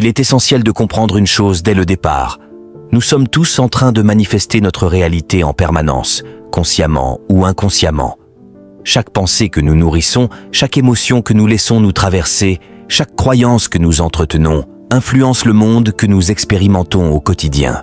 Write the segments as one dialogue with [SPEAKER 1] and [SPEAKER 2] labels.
[SPEAKER 1] Il est essentiel de comprendre une chose dès le départ. Nous sommes tous en train de manifester notre réalité en permanence, consciemment ou inconsciemment. Chaque pensée que nous nourrissons, chaque émotion que nous laissons nous traverser, chaque croyance que nous entretenons, influence le monde que nous expérimentons au quotidien.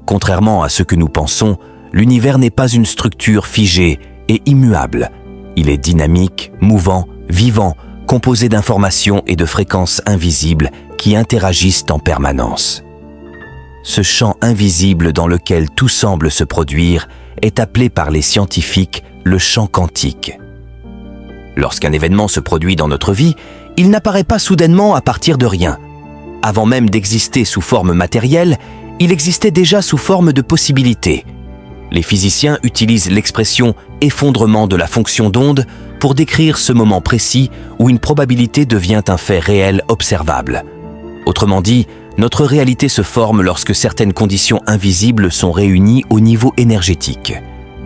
[SPEAKER 1] Contrairement à ce que nous pensons, l'univers n'est pas une structure figée et immuable. Il est dynamique, mouvant, vivant, composé d'informations et de fréquences invisibles qui interagissent en permanence. Ce champ invisible dans lequel tout semble se produire est appelé par les scientifiques le champ quantique. Lorsqu'un événement se produit dans notre vie, il n'apparaît pas soudainement à partir de rien. Avant même d'exister sous forme matérielle, il existait déjà sous forme de possibilités. Les physiciens utilisent l'expression « effondrement de la fonction d'onde » pour décrire ce moment précis où une probabilité devient un fait réel observable. Autrement dit, notre réalité se forme lorsque certaines conditions invisibles sont réunies au niveau énergétique.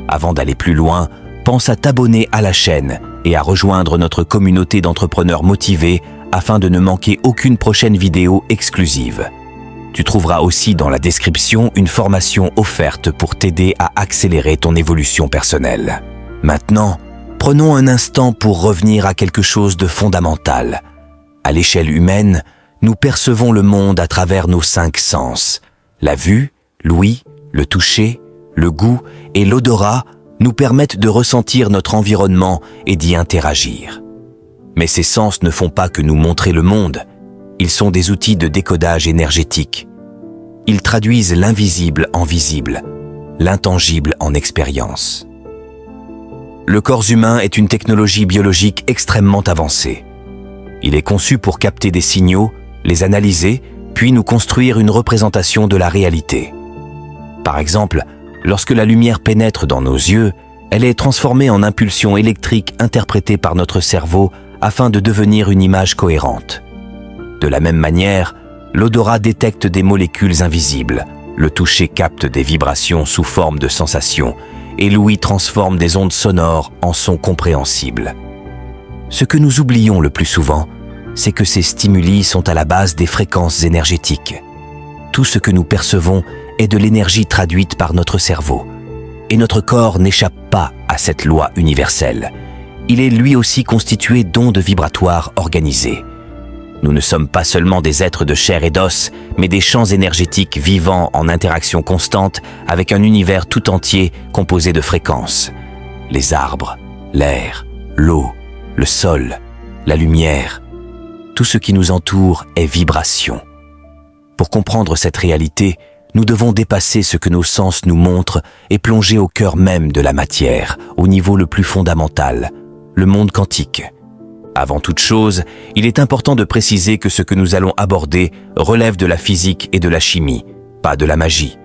[SPEAKER 1] Avant d'aller plus loin, pense à t'abonner à la chaîne et à rejoindre notre communauté d'entrepreneurs motivés afin de ne manquer aucune prochaine vidéo exclusive. Tu trouveras aussi dans la description une formation offerte pour t'aider à accélérer ton évolution personnelle. Maintenant, prenons un instant pour revenir à quelque chose de fondamental. À l'échelle humaine, nous percevons le monde à travers nos 5 sens. La vue, l'ouïe, le toucher, le goût et l'odorat nous permettent de ressentir notre environnement et d'y interagir. Mais ces sens ne font pas que nous montrer le monde. Ils sont des outils de décodage énergétique. Ils traduisent l'invisible en visible, l'intangible en expérience. Le corps humain est une technologie biologique extrêmement avancée. Il est conçu pour capter des signaux, les analyser, puis nous construire une représentation de la réalité. Par exemple, lorsque la lumière pénètre dans nos yeux, elle est transformée en impulsion électrique interprétée par notre cerveau afin de devenir une image cohérente. De la même manière, l'odorat détecte des molécules invisibles, le toucher capte des vibrations sous forme de sensations, et l'ouïe transforme des ondes sonores en sons compréhensibles. Ce que nous oublions le plus souvent, c'est que ces stimuli sont à la base des fréquences énergétiques. Tout ce que nous percevons est de l'énergie traduite par notre cerveau. Et notre corps n'échappe pas à cette loi universelle. Il est lui aussi constitué d'ondes vibratoires organisées. Nous ne sommes pas seulement des êtres de chair et d'os, mais des champs énergétiques vivant en interaction constante avec un univers tout entier composé de fréquences. Les arbres, l'air, l'eau, le sol, la lumière, tout ce qui nous entoure est vibration. Pour comprendre cette réalité, nous devons dépasser ce que nos sens nous montrent et plonger au cœur même de la matière, au niveau le plus fondamental, le monde quantique. Avant toute chose, il est important de préciser que ce que nous allons aborder relève de la physique et de la chimie, pas de la magie.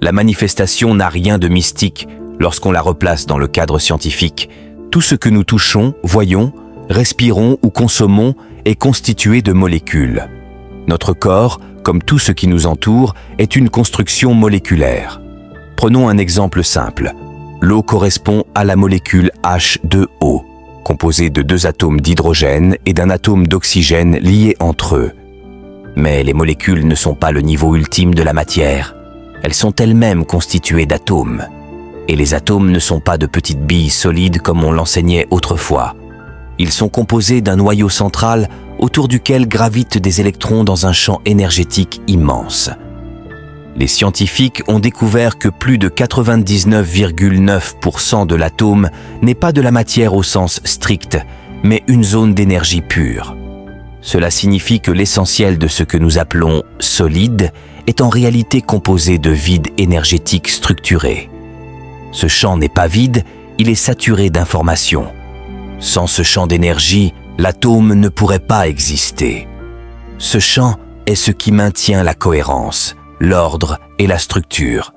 [SPEAKER 1] La manifestation n'a rien de mystique lorsqu'on la replace dans le cadre scientifique. Tout ce que nous touchons, voyons, respirons ou consommons est constitué de molécules. Notre corps, comme tout ce qui nous entoure, est une construction moléculaire. Prenons un exemple simple. L'eau correspond à la molécule H2O, composée de 2 atomes d'hydrogène et d'un atome d'oxygène liés entre eux. Mais les molécules ne sont pas le niveau ultime de la matière. Elles sont elles-mêmes constituées d'atomes. Et les atomes ne sont pas de petites billes solides comme on l'enseignait autrefois. Ils sont composés d'un noyau central autour duquel gravitent des électrons dans un champ énergétique immense. Les scientifiques ont découvert que plus de 99,9% de l'atome n'est pas de la matière au sens strict, mais une zone d'énergie pure. Cela signifie que l'essentiel de ce que nous appelons solide est en réalité composé de vide énergétique structuré. Ce champ n'est pas vide, il est saturé d'informations. Sans ce champ d'énergie, l'atome ne pourrait pas exister. Ce champ est ce qui maintient la cohérence, l'ordre et la structure.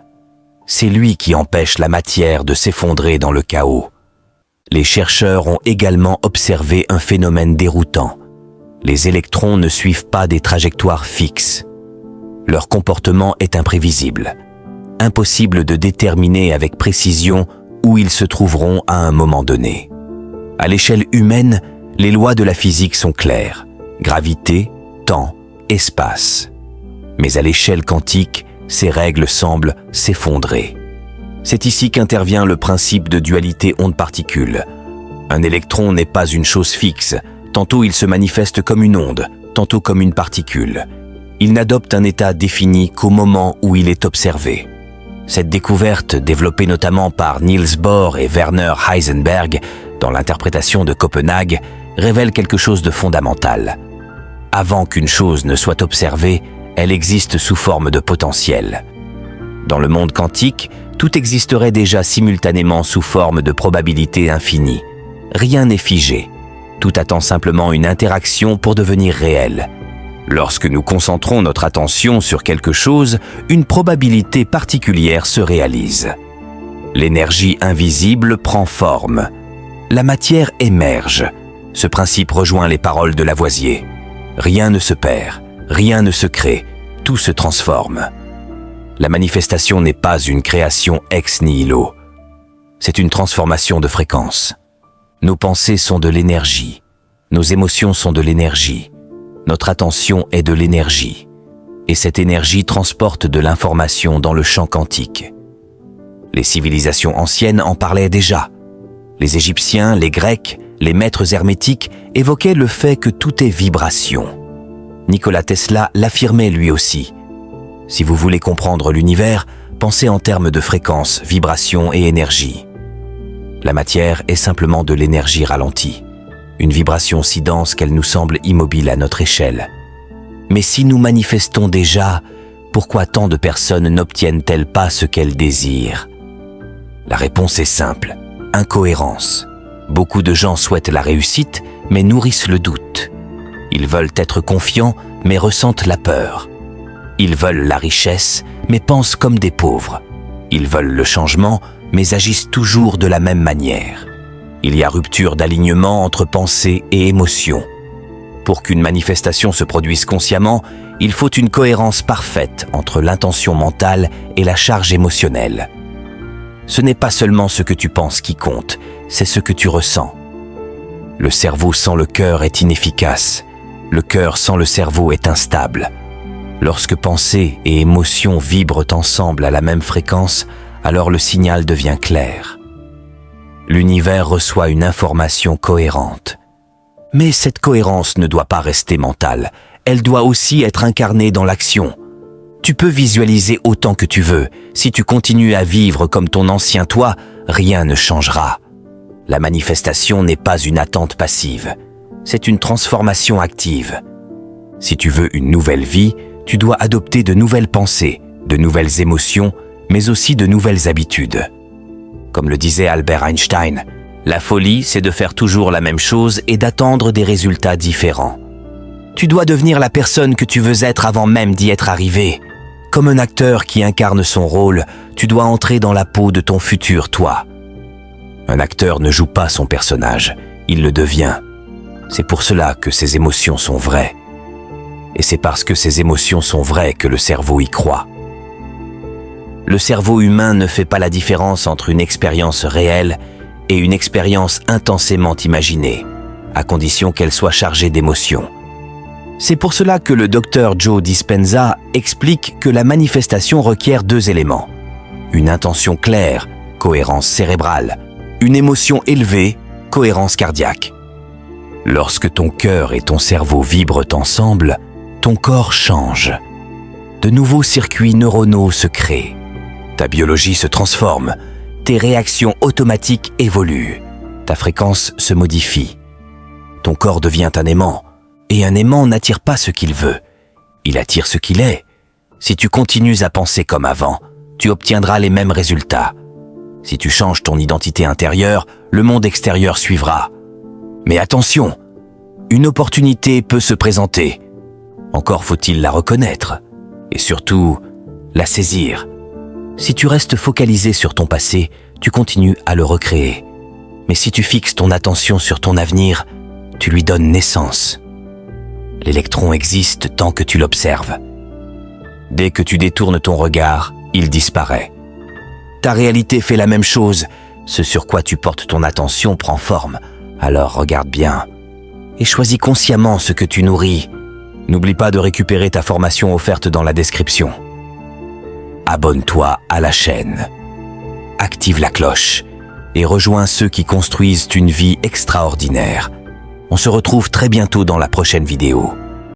[SPEAKER 1] C'est lui qui empêche la matière de s'effondrer dans le chaos. Les chercheurs ont également observé un phénomène déroutant. Les électrons ne suivent pas des trajectoires fixes. Leur comportement est imprévisible. Impossible de déterminer avec précision où ils se trouveront à un moment donné. À l'échelle humaine, les lois de la physique sont claires. Gravité, temps, espace. Mais à l'échelle quantique, ces règles semblent s'effondrer. C'est ici qu'intervient le principe de dualité onde-particule. Un électron n'est pas une chose fixe. Tantôt il se manifeste comme une onde, tantôt comme une particule. Il n'adopte un état défini qu'au moment où il est observé. Cette découverte, développée notamment par Niels Bohr et Werner Heisenberg dans l'interprétation de Copenhague, révèle quelque chose de fondamental. Avant qu'une chose ne soit observée, elle existe sous forme de potentiel. Dans le monde quantique, tout existerait déjà simultanément sous forme de probabilité infinie. Rien n'est figé. Tout attend simplement une interaction pour devenir réel. Lorsque nous concentrons notre attention sur quelque chose, une probabilité particulière se réalise. L'énergie invisible prend forme. La matière émerge. Ce principe rejoint les paroles de Lavoisier. Rien ne se perd, rien ne se crée, tout se transforme. La manifestation n'est pas une création ex nihilo. C'est une transformation de fréquence. Nos pensées sont de l'énergie. Nos émotions sont de l'énergie. Notre attention est de l'énergie. Et cette énergie transporte de l'information dans le champ quantique. Les civilisations anciennes en parlaient déjà. Les Égyptiens, les Grecs, les maîtres hermétiques évoquaient le fait que tout est vibration. Nikola Tesla l'affirmait lui aussi. Si vous voulez comprendre l'univers, pensez en termes de fréquence, vibration et énergie. La matière est simplement de l'énergie ralentie, une vibration si dense qu'elle nous semble immobile à notre échelle. Mais si nous manifestons déjà, pourquoi tant de personnes n'obtiennent-elles pas ce qu'elles désirent? La réponse est simple, incohérence. Beaucoup de gens souhaitent la réussite, mais nourrissent le doute. Ils veulent être confiants, mais ressentent la peur. Ils veulent la richesse, mais pensent comme des pauvres. Ils veulent le changement, mais agissent toujours de la même manière. Il y a rupture d'alignement entre pensée et émotion. Pour qu'une manifestation se produise consciemment, il faut une cohérence parfaite entre l'intention mentale et la charge émotionnelle. Ce n'est pas seulement ce que tu penses qui compte, c'est ce que tu ressens. Le cerveau sans le cœur est inefficace. Le cœur sans le cerveau est instable. Lorsque pensée et émotion vibrent ensemble à la même fréquence, alors le signal devient clair. L'univers reçoit une information cohérente. Mais cette cohérence ne doit pas rester mentale. Elle doit aussi être incarnée dans l'action. Tu peux visualiser autant que tu veux. Si tu continues à vivre comme ton ancien toi, rien ne changera. La manifestation n'est pas une attente passive. C'est une transformation active. Si tu veux une nouvelle vie, tu dois adopter de nouvelles pensées, de nouvelles émotions, mais aussi de nouvelles habitudes. Comme le disait Albert Einstein, la folie, c'est de faire toujours la même chose et d'attendre des résultats différents. Tu dois devenir la personne que tu veux être avant même d'y être arrivé. Comme un acteur qui incarne son rôle, tu dois entrer dans la peau de ton futur toi. Un acteur ne joue pas son personnage, il le devient. C'est pour cela que ses émotions sont vraies. Et c'est parce que ces émotions sont vraies que le cerveau y croit. Le cerveau humain ne fait pas la différence entre une expérience réelle et une expérience intensément imaginée, à condition qu'elle soit chargée d'émotions. C'est pour cela que le docteur Joe Dispenza explique que la manifestation requiert 2 éléments. Une intention claire, cohérence cérébrale. Une émotion élevée, cohérence cardiaque. Lorsque ton cœur et ton cerveau vibrent ensemble, ton corps change. De nouveaux circuits neuronaux se créent. Ta biologie se transforme. Tes réactions automatiques évoluent. Ta fréquence se modifie. Ton corps devient un aimant. Et un aimant n'attire pas ce qu'il veut. Il attire ce qu'il est. Si tu continues à penser comme avant, tu obtiendras les mêmes résultats. Si tu changes ton identité intérieure, le monde extérieur suivra. Mais attention, une opportunité peut se présenter. Encore faut-il la reconnaître. Et surtout, la saisir. Si tu restes focalisé sur ton passé, tu continues à le recréer. Mais si tu fixes ton attention sur ton avenir, tu lui donnes naissance. L'électron existe tant que tu l'observes. Dès que tu détournes ton regard, il disparaît. Ta réalité fait la même chose. Ce sur quoi tu portes ton attention prend forme. Alors regarde bien. Et choisis consciemment ce que tu nourris. N'oublie pas de récupérer ta formation offerte dans la description. Abonne-toi à la chaîne. Active la cloche et rejoins ceux qui construisent une vie extraordinaire. On se retrouve très bientôt dans la prochaine vidéo.